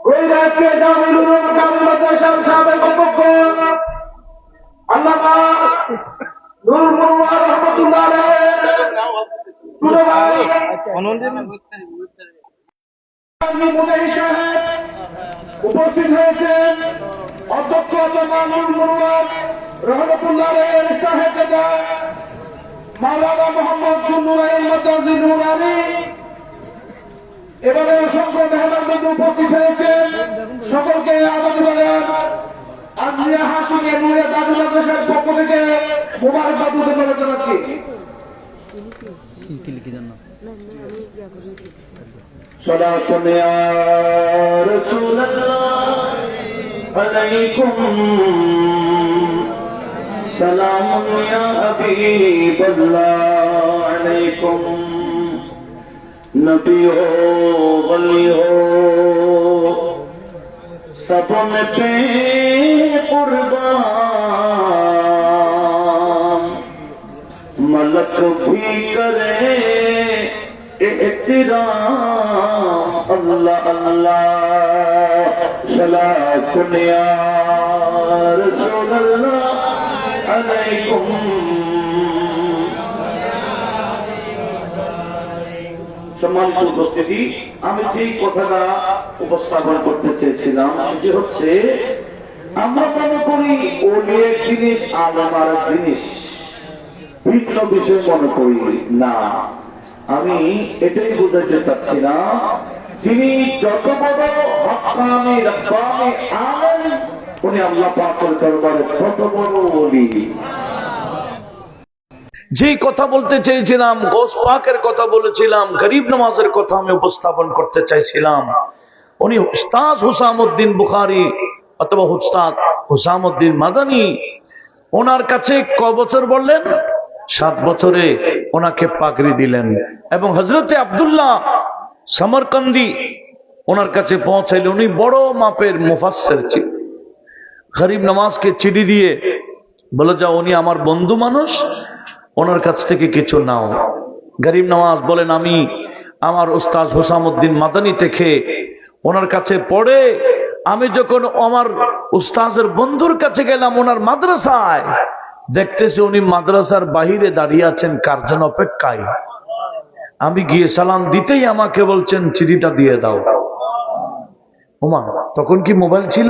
কৈরাজকে জামিল উলুম কামিল মাদ্রাসার সাবেক অধ্যক্ষ আল্লামা নুরুল মুনওয়ার রহমাতুল্লাহ আলাইহি ছোট ভাই মুজাহিদ সাহেব উপস্থিত হয়েছেন অধ্যক্ষ আল্লামা নুরুল মুনওয়ার রহমাতুল্লাহ আলাইহি সাহেবজাদা মাওলানা মোহাম্মদ জুন্নুরাইন মাদ্রাসুল আলী। এবারে অসংখ্য মেহমান উপস্থিত হয়েছেন, সকলকে আবাদ বলেন আজমিয়া হাশিমে নূরে দাদুল মাদ্রাসার পক্ষ থেকে মোবারকবাদ উদ্যাপন জানাচ্ছি। সালাতুন ইয়া রাসূলুল্লাহ আলাইকুম সালামুন ইয়া হাবিবাল্লাহ আলাইকুম नबी हो वली हो सबन पे कुर्बान मलक भी करे एहतराम अल्लाह अल्लाह सलातुन या रसूलल्लाह अलैकुम। সম্মানিত উপস্থিতি, আমি যেই কথাটা উপস্থাপন করতে চেয়েছিলাম সেটি হচ্ছে, আমরা মনে করি ওলি এক জিনিস আলেম আর এক জিনিস, ভিন্ন বিষয় মনে করি না। আমি এটাই বোঝাতে চাচ্ছি না, যিনি যত বড় হক্কানি রব্বানি আলেম, উনি আল্লাহ পাকের দরবারে তত বড় ওলি। যে কথা বলতে চেয়েছিলাম, গৌস পাকের কথা বলেছিলাম, গরিব নামাজের কথা আমি উপস্থাপন করতে চাইছিলাম। উনি উস্তাদ হুসামউদ্দিন বুখারী অথবা উস্তাদ হুসামউদ্দিন মাদানী, ওনার কাছে ক বছর বললেন? 7 বছরে ওনাকে পাগড়ি দিলেন। এবং হযরতে আব্দুল্লাহ সমরকন্দি ওনার কাছে পৌঁছাইলেন। উনি বড় মাপের মুফাসসির ছিলেন। গরিব নামাজকে চিঠি দিয়ে বলে যাও, উনি আমার বন্ধু মানুষ, ওনার কাছ থেকে কিছু নাও। গরিব নওয়াজ বলেন, আমি আমার উস্তাদ হুসামউদ্দিন মাদানী থেকে ওনার কাছে পড়ে আমি যখন আমার উস্তাদের বন্ধুর কাছে গেলাম ওনার মাদ্রাসায়, দেখতেছি উনি মাদ্রাসার বাহিরে দাঁড়িয়ে আছেন কার জন্য অপেক্ষায়। আমি গিয়ে সালাম দিতেই আমাকে বলছেন চিঠিটা দিয়ে দাও। ওমা, তখন কি মোবাইল ছিল?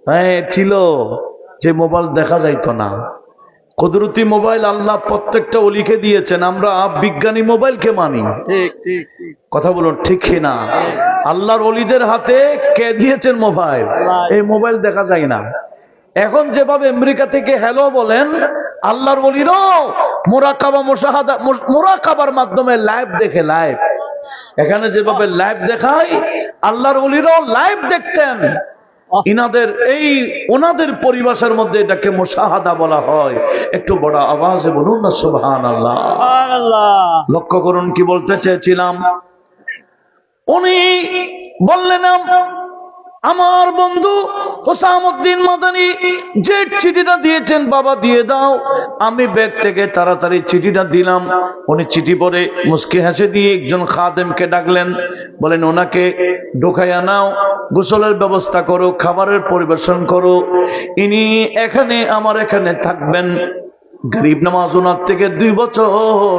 হ্যাঁ ছিল, যে মোবাইল দেখা যাইতো না। কুদরতি মোবাইল আল্লাহ প্রত্যেকটা ওলিকে দিয়েছেন, আমরা বিজ্ঞানী মোবাইলকে মানি। কথা বলুন ঠিক কিনা? আল্লাহর ওলিদের হাতে কে দিয়েছেন মোবাইল? এই মোবাইল দেখা যায় না। এখন যেভাবে আমেরিকা থেকে হ্যালো বলেন, আল্লাহর ওলিরাও মুরাকাবা মুশাহাদা মুরাকাবার মাধ্যমে লাইভ দেখে। লাইভ এখানে যেভাবে লাইভ দেখায়, আল্লাহর ওলিরাও লাইভ দেখতেন। ইনাদের এই ওনাদের পরিভাষার মধ্যে এটাকে মুশাহাদা বলা হয়। একটু বড় আওয়াজে বলুন না সুবহানাল্লাহ। লক্ষ্য করুন কি বলতে চেয়েছিলাম। উনি বললেন, আমার বন্ধু হুসামউদ্দিন মাদানী যে চিঠিটা দিয়েছেন বাবা দিয়ে দাও। আমি ব্যাগ থেকে তাড়াতাড়ি চিঠিটা দিলাম। উনি চিঠি পড়ে মুস্কি হেসে দিয়ে একজন খাদেমকে ডাকলেন, বলেন ওনাকে ঢোকাইয়া নাও, গোসলের ব্যবস্থা করো, খাবারের পরিবেশন করো, ইনি এখানে আমার এখানে থাকবেন। গরিব নামাজ ওনার থেকে 2 বছর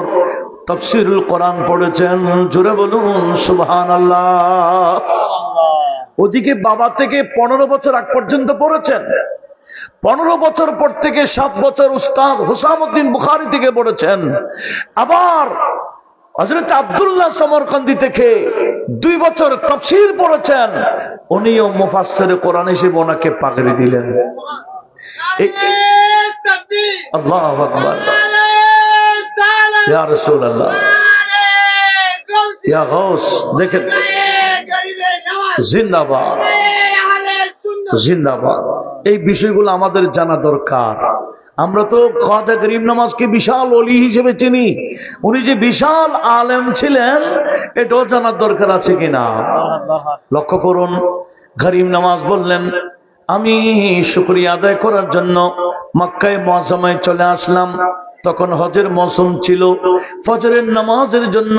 তাফসীরুল কোরআন পড়েছেন, জোরে বলুন সুবহানাল্লাহ। ওদিকে বাবা থেকে 15 বছর আগ পর্যন্ত পড়েছেন, 15 বছর পর থেকে 7 বছর উস্তাদ হুসামউদ্দিন বুখারী থেকে পড়েছেন। আবার হযরত আব্দুল্লাহ সমরকান্দি থেকে 2 বছর তাফসীর পড়েছেন। উনিও মুফাসসিরে কোরআন হিসেবে ওনাকে পাগড়ি দিলেন। আল্লাহু আকবার, ইয়া রাসূলুল্লাহ, ইয়া গাউস, দেখেন জিন্দাবাদ জিন্দাবাদ। এই বিষয়গুলো আমাদের জানা দরকার। আমরা তো খাজা গরিব নওয়াজকে বিশাল ওলি হিসেবে চিনি, উনি যে বিশাল আলেম ছিলেন এটাও জানার দরকার আছে কিনা। লক্ষ্য করুন, গরিব নওয়াজ বললেন, আমি শুকরিয়া আদায় করার জন্য মক্কায় মুআজ্জামায় চলে আসলাম। তখন হজের মৌসুম ছিল। ফজরের নামাজের জন্য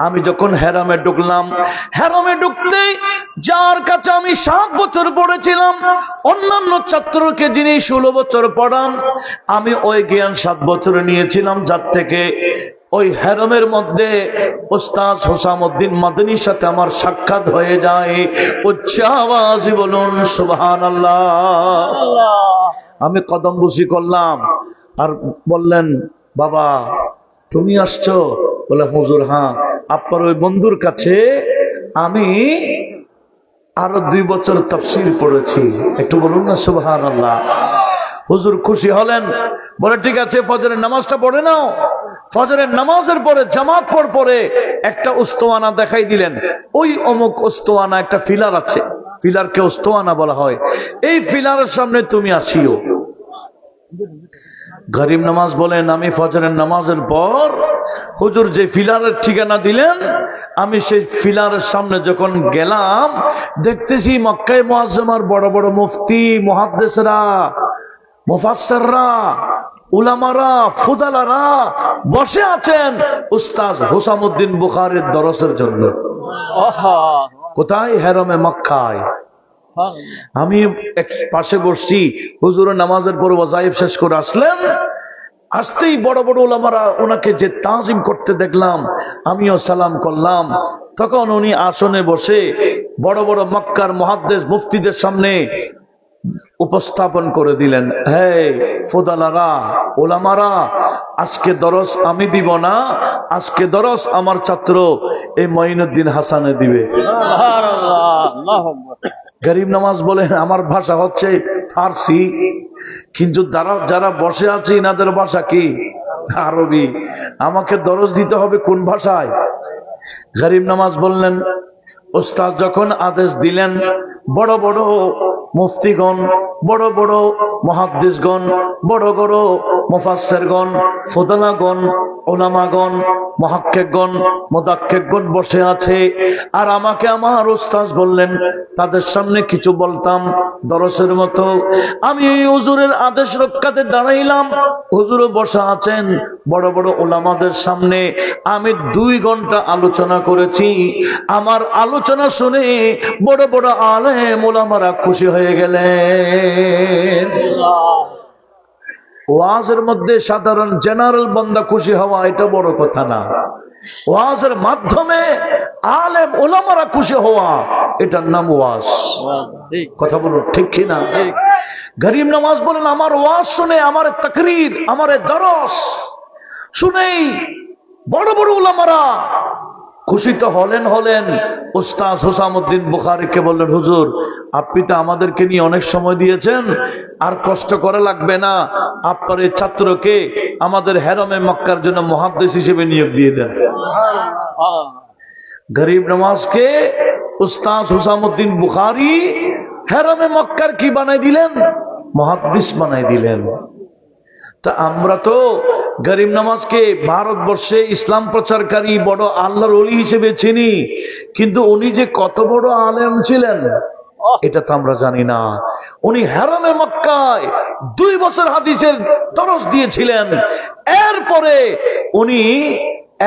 আমি যখন হেরামে ঢুকলাম, হেরামে ঢুকতেই যার কাছে আমি 7 বছর পড়েছিলাম, অন্যান্য ছাত্রকে যিনি 16 বছর পড়ান, আমি ওই জ্ঞান 7 বছরে নিয়েছিলাম, যার থেকে ওই হেরামের মধ্যে উস্তাদ হুসামউদ্দিন মাদানীর সাথে আমার সাক্ষাৎ হয়ে যায়। উচ্চ আওয়াজে বলুন সুবহানাল্লাহ। আমি কদম বুসি করলাম আর বললেন, বাবা তুমি আসছো? বলে, হুজুর হ্যাঁ, আপনার ওই বন্ধুর কাছে আমি আরো 2 বছর তাফসীর পড়েছি, একটু বলুন না সুবহানাল্লাহ। হুজুর খুশি হলেন, বলে ঠিক আছে ফজরের নামাজটা পড়ে নাও। ফজরের নামাজের পরে জামাত পরে একটা উস্তওয়ানা দেখাই দিলেন। ওই অমুক উস্তওয়ানা, একটা ফিলার আছে, ফিলারকে উস্তওয়ানা বলা হয়, এই ফিলারের সামনে তুমি আসিও। গরিব নওয়াজ বলেন, আমি ফজরের নামাজের পর হুজুর যে ফিলারের ঠিকানা দিলেন, আমি সেই ফিলারের সামনে যখন গেলাম, দেখতেছি মক্কায় মুআজ্জামার বড় বড় মুফতি, মুহাদ্দিসরা, মুফাসসিররা, উলামারা, ফুদালারা বসে আছেন উস্তাদ হুসামউদ্দিন বুখারীর দরসের জন্য। কোথায়? হেরামে মক্কায়। আমি এক পাশে বসছি, হুজুরের নামাজের পর ওয়াজিফ শেষ করে আসলেন। আসতেই বড় বড় উলামারা ওনাকে যে তাজিম করতে দেখলাম, আমিও সালাম করলাম। তখন উনি আসনে বসে বড় বড় মক্কার মুহাদ্দিস মুফতিদের সামনে উপস্থাপন করে দিলেন, হে ফুদালারা, উলামারা, আজকে দরস আমি দিব না, আজকে দরস আমার ছাত্র এই মঈনুদ্দিন হাসানে দিবে। গরিব নওয়াজ বলেন, আমার ভাষা হচ্ছে ফার্সি, কিন্তু যারা বসে আছে ইনাদের ভাষা কি? আরবি। আমাকে দরজ দিতে হবে কোন ভাষায়? গরিব নওয়াজ বললেন, ওস্তাদ যখন আদেশ দিলেন, বড় বড় মুফতিগণ, বড় বড় মুহাদ্দিসগণ, বড় বড় মুফাসসিরগণ, ফুদালাগণ, উলামাগণ, মুহাক্কিকগণ, মুদাক্কিকগণ বসে আছে, আর আমাকে আমার উস্তাদ বললেন তাদের সামনে কিছু বলতাম দরসের মতো। আমি হুজুরের আদেশ রক্ষাতে দাঁড়াইলাম, হুজুরও বসা আছেন বড় বড় উলামাদের সামনে। আমি 2 ঘন্টা আলোচনা করেছি। আমার আলোচনা শুনে বড় বড় আলেম উলামারা খুশি হয়ে গেলেন। ওয়াজের মধ্যে সাধারণ জেনারেল বান্দা খুশি হওয়া এটা বড় কথা না, ওয়াজের মাধ্যমে আলেম উলামারা খুশি হওয়া এটার নাম ওয়াজ। কথা বলুন ঠিক কিনা? গরিব নওয়াজ বলেন, আমার ওয়াজ শুনে, আমার তাকরীর, আমার দরস শুনেই বড় বড় উলামারা খুশি তো হলেন। উস্তাদ হুসামউদ্দিন বুখারীকে বললেন, হুজুর আপনি তো আমাদেরকে নিয়ে অনেক সময় দিয়েছেন, আর কষ্ট করা লাগবে না, আপনার এই ছাত্রকে আমাদের হেরামে মক্কার জন্য মুহাদ্দিস হিসেবে নিয়োগ দিয়ে দেন। গরিব নওয়াজকে উস্তাদ হুসামউদ্দিন বুখারী হেরামে মক্কার কি বানাই দিলেন? মুহাদ্দিস বানাই দিলেন। তা আমরা তো গরিব নওয়াজকে ভারতবর্ষে ইসলাম প্রচারকারী বড় আল্লাহর ওলি হিসেবে চিনি, কিন্তু উনি যে কত বড় আলেম ছিলেন এটা তো আমরা জানি না। উনি হেরামে মক্কায় 2 বছর হাদিসের দরস দিয়েছিলেন। এরপরে উনি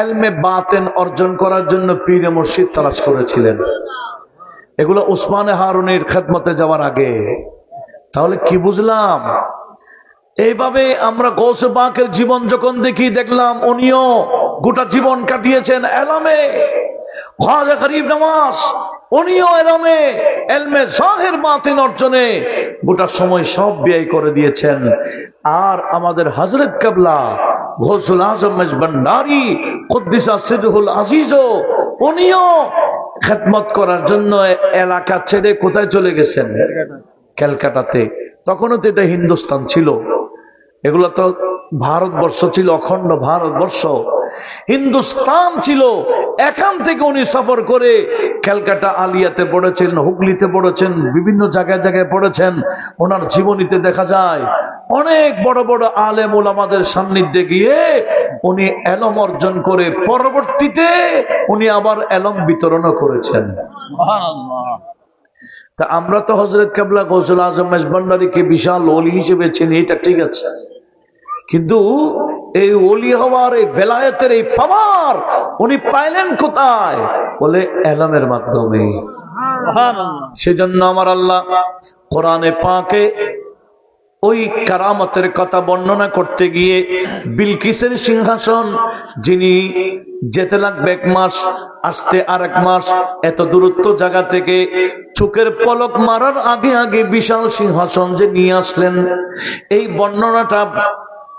ইলমে বাতিন অর্জন করার জন্য পীরে মুর্শিদ তালাশ করেছিলেন। এগুলো উসমানে হারুনের খেদমতে যাওয়ার আগে। তাহলে কি বুঝলাম? এইভাবে আমরা গৌসে পাকের জীবন যখন দেখি, দেখলাম উনিও গোটা জীবন কাটিয়েছেন এলমে। খাজা গরিব নওয়াজ উনিও এলমে, এলমে জাহির বাতিন অর্জনে গোটা সময় সব ব্যয় করে দিয়েছেন। আর আমাদের হযরত কিবলা গৌসুল আজম মেজবান্ডারি কুদ্দিসা সিরহুল আজিজও উনিও খেদমত করার জন্য এলাকা ছেড়ে কোথায় চলে গেছেন? ক্যালকাটাতে। তখনও তো এটা হিন্দুস্তান ছিল, এগুলো তো ভারতবর্ষ ছিল, অখণ্ড ভারতবর্ষ হিন্দুস্তান ছিল। এখান থেকে উনি সফর করে ক্যালকাটা আলিয়াতে পড়েছেন, হুগলিতে পড়েছেন, বিভিন্ন জায়গায় জায়গায় পড়েছেন। ওনার জীবনীতে দেখা যায় অনেক বড় বড় আলেম ওলামাদের সান্নিধ্যে গিয়ে উনি এলম অর্জন করে পরবর্তীতে উনি আবার এলম বিতরণও করেছেন। তা আমরা তো হযরত কিবলা গৌসুল আজম মেজবান্ডারিকে বিশাল ওলি হিসেবে চিনি, এটা ঠিক আছে, কিন্তু এই ওলি হওয়ার, এই ভেলায়েতের এই পাওয়ার উনি পাইলেন কোথায়? বলে এলমের মাধ্যমে। সেজন্য আমার আল্লাহ কোরআনে পাকে ওই কারামতের কথা বর্ণনা করতে গিয়ে বিলকিসের সিংহাসন, যিনি যেতে লাগবে 1 মাস, আসতে আর 1 মাস, এত দূরত্ব জায়গা থেকে চোখের পলক মারার আগে আগে বিশাল সিংহাসন যে নিয়ে আসলেন, এই বর্ণনাটা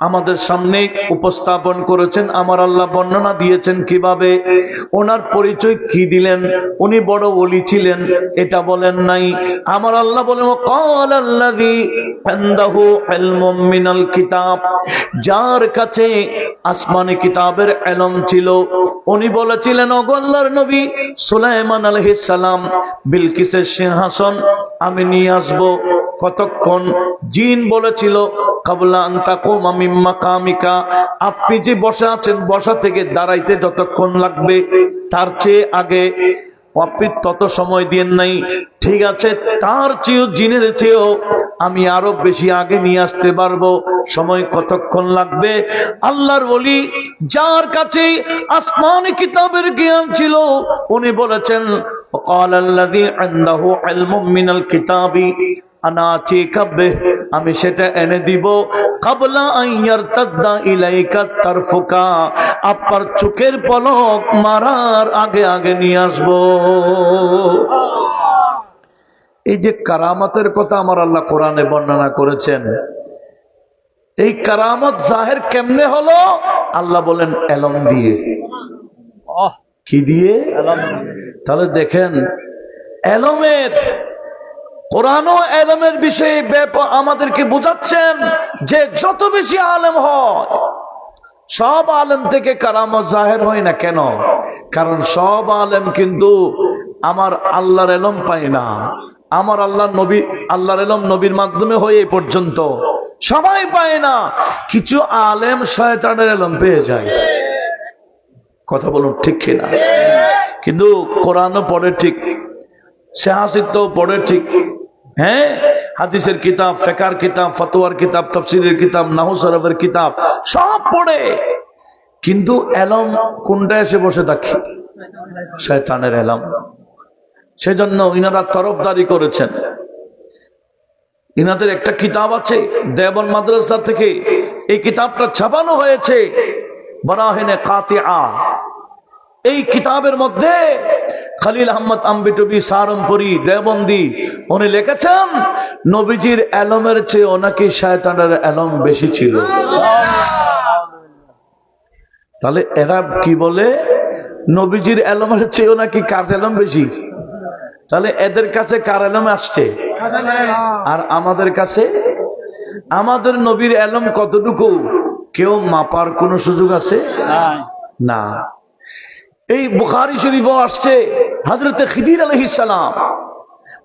আমাদের সামনে উপস্থাপন করেছেন। আমার আল্লাহ বর্ণনা দিয়েছেন কিভাবে, ওনার পরিচয় কি দিলেন, উনি বড় ওলি ছিলেন এটা বলেন নাই। আমার আল্লাহ বলেন ক্বালাল্লাযী ইনদাহু ইলমুম মিনাল কিতাব, যার কাছে আসমানি কিতাবের ইলম ছিল, উনি বলেছিলেন ওগো আল্লাহর নবী সুলাইমান আলাইহিস সালাম বিলকিসের সিংহাসন আমি নিয়ে আসব। কতক্ষণ? জিন বলেছিল কাবলা আন তাকুমা মিন মাকামিকা, আপনি যে বসে আছেন বসা থেকে দাঁড়াইতে যতক্ষণ লাগবে তার চেয়ে আগে আপনি তত সময় দিয়েন নাই। ঠিক আছে, তার চেয়েও জিনের চেয়েও আমি আরো বেশি আগে নিয়ে আসতে পারবো, সময় কতক্ষণ লাগবে? আল্লাহর ওলি যার কাছে আসমানি কিতাবের জ্ঞান ছিল উনি বলেছেন ক্বালাল্লাযী ইনদাহু ইলমুম মিনাল কিতাবি আনা আতিকাবে, আমি সেটা এনে দিব কাবলা আইয়ারতাদ্দা ইলাইকা তারফুকা, আপনার চোখের পলক মারার আগে আগে নিয়ে আসবো। এই যে কারামতের কথা আমার আল্লাহ কোরআনে বর্ণনা করেছেন, এই কারামত জাহের কেমনে হলো? আল্লাহ বলেন এলম দিয়ে। কি দিয়ে? তাহলে দেখেন এলমের, কোরআনও এলমের বিষয়ে আমাদেরকে বোঝাচ্ছেন যে যত বেশি আলেম হয়, সব আলেম থেকে কারামত জাহের হয় না। কেন? কারণ সব আলেম কিন্তু আমার আল্লাহর এলম পায় না। আমার আল্লাহর নবী, আল্লাহর এলম নবীর মাধ্যমে হয়ে এই পর্যন্ত সবাই পায় না। কিছু আলেম শয়তানের এলম পেয়ে যায়। কথা বলুন ঠিক কিনা? কিন্তু কোরআনও পড়ে ঠিক, সাহিত্য পড়ে ঠিক, হ্যাঁ, হাদিসের কিতাব, ফিকহের কিতাব, ফতোয়ার কিতাব, তাফসীরের কিতাব, নাহু সরফের কিতাব সব পড়ে, কিন্তু এলম কোনটা এসে বসে থাকে? শয়তানের এলম। সেজন্য ইনারা তরফদারি করেছেন। ইনাদের একটা কিতাব আছে দেওবন্দ মাদ্রাসা থেকে, এই কিতাবটা ছাপানো হয়েছে, বারাহিনে কাতিআ। এই কিতাবের মধ্যে খলিল আহমদ আম্বিটবি সারমপুরি দেওবন্দি উনি লিখেছেন নবীজির এলমের চেয়ে নাকি শয়তানের এলম বেশি ছিল। তাহলে এরা কি বলে? নবীজির এলমের চেয়ে নাকি কার এলম বেশি? তাহলে এদের কাছে কার এলম আসছে? আর আমাদের কাছে? আমাদের নবীর এলম কতটুকু কেউ মাপার কোন সুযোগ আছে? না। এই বুখারী শরীফও আসছে হযরতে খিদির আলাইহিস সালাম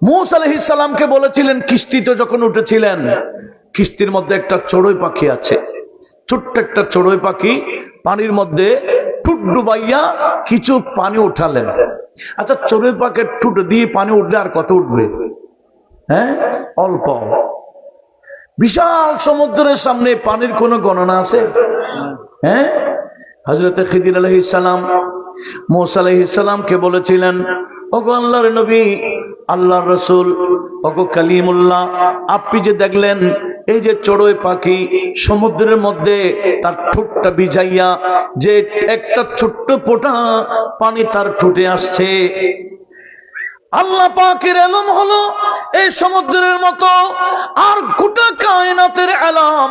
মূসা আলাইহিস সালামকে বলেছিলেন, কিস্তিতে যখন উঠেছিলেন, কিস্তির মধ্যে একটা চড়ুই পাখি আছে, ছোট্ট একটা চড়ুই পাখি পানির মধ্যে ঠুট ডুবাইয়া কিছু পানি উঠালেন। আচ্ছা, চড়ুই পাখির ঠুট দিয়ে পানি উঠলে আর কত উঠবে? হ্যাঁ, অল্প। বিশাল সমুদ্রের সামনে পানির কোন গণনা আছে? হ্যাঁ। হযরতে খিদির আলাইহিস সালাম মূসা আলাইহিস সালামকে বলেছিলেন, ওগো আল্লাহর নবী, আল্লাহর রাসূল, ওগো কালিমুল্লাহ, আপনি যে দেখলেন এই যে চড়ুই পাখি সমুদ্রের মধ্যে তার ঠোঁটটা ভিজাইয়া যে একটা ছোট্ট ফোঁটা পানি তার ঠোঁটে আসছে, আল্লাহ পাকের এলম হলো এই সমুদ্রের মতো। আর গোটা কায়নাতের এলম,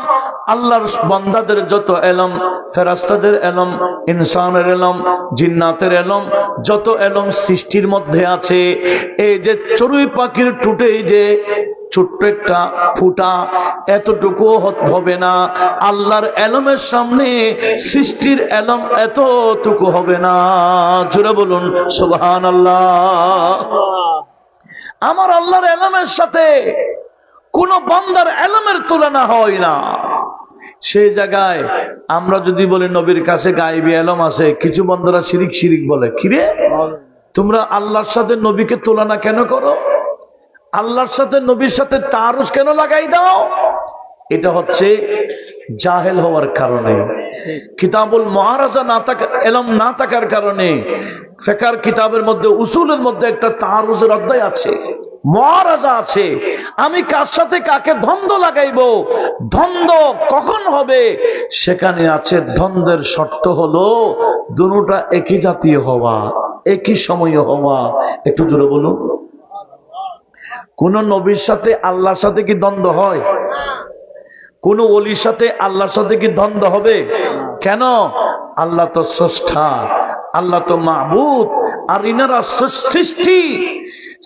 আল্লাহর বান্দাদের যত এলম, ফেরেশতাদের এলম, ইনসানের এলম, জিন্নাতের এলম, যত এলম সৃষ্টির মধ্যে আছে, এই যে চড়ুই পাখির ঠোঁটে যে ছোট্ট একটা ফুটা, এতটুকু হবে না। আল্লাহর এলমের সামনে সৃষ্টির এলম এতটুকু হবে না। জোরে বলুন সুবহানাল্লাহ। আমার আল্লাহর এলমের সাথে কোন বান্দার এলমের তুলনা হয় না। সেই জায়গায় আমরা যদি বলি নবীর কাছে গায়েবী এলম আছে, কিছু বান্দারা শিরিক শিরিক বলে। কিরে, তোমরা আল্লাহর সাথে নবীকে তুলনা কেন করো? আল্লাহর সাথে নবীর সাথে তারুজ কেন লাগাই দাও? এটা হচ্ছে জাহেল হওয়ার কারণে, কিতাবুল মুআরাজা না থাকা, এলম না থাকার কারণে। ফিকহের কিতাবের মধ্যে, উসুলের মধ্যে একটা তারুজের অধ্যায় আছে, মুআরাজা আছে। আমি কার সাথে কাকে দ্বন্দ্ব লাগাইবো, দ্বন্দ্ব কখন হবে, সেখানে আছে দ্বন্দ্বের শর্ত হলো দুটোটা একই জাতীয় হওয়া, একই সময় হওয়া। একটু জোরে বলুন। কোন নবীর সাথে আল্লাহর সাথে কি দ্বন্দ্ব হয়? কোন ওলির সাথে আল্লাহর সাথে কি দ্বন্দ্ব হবে? কেন? আল্লাহ তো স্রষ্টা, আল্লাহ তো মাবুদ, আর ইনারা সৃষ্টি।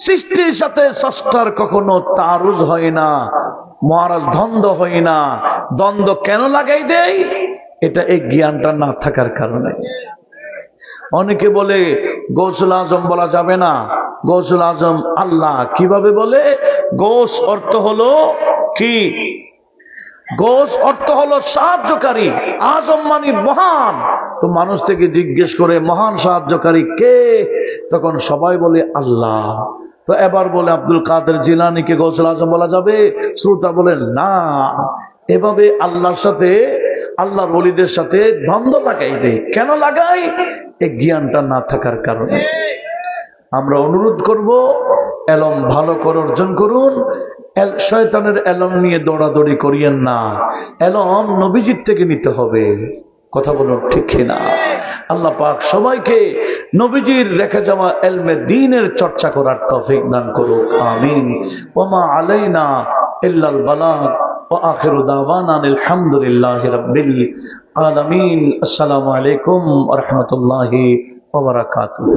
সৃষ্টির সাথে স্রষ্টার কখনো তারুজ হয় না, মহারাজ দ্বন্দ্ব হয় না। দ্বন্দ্ব কেন লাগাই দেয়? এটা এই জ্ঞানটা না থাকার কারণে। অনেকে বলে গৌসুল আজম বলা যাবে না, গৌসুল আজম আল্লাহ। কিভাবে বলে? গৌস অর্থ হলো কি? গৌস অর্থ হলো সাহায্যকারী, আজম মানে মহান। তো মানুষ থেকে জিজ্ঞেস করে মহান সাহায্যকারী কে, তখন সবাই বলে আল্লাহ। তো এবার বলে আব্দুল কাদের জিলানীকে গৌসুল আজম বলা যাবে? শ্রোতা বলেন না। এভাবে আল্লাহর সাথে, আল্লাহর ওলিদের সাথে দ্বন্দ্ব লাগাই দেয়। কেন লাগাই? এই জ্ঞানটা না থাকার কারণে। আমরা অনুরোধ করব, এলম ভালো করে অর্জন করুন। শয়তানের এলম নিয়ে দৌড়াদৌড়ি করিয়েন না। এলম নবীজির থেকে নিতে হবে। কথা বলুন ঠিক কিনা? আল্লাহ পাক সবাইকে নবীজির রেখে যাওয়া এলমে দ্বীনের চর্চা করার তৌফিক দান করুক। আমিন। ওমা আলাইনা ইল্লাল বালাগ ওয়া আখিরু দাওয়ানা আলহামদুলিল্লাহি রাব্বিল আলামিন। আসসালামু আলাইকুম ওয়া রাহমাতুল্লাহি ওয়া বারাকাতুহু।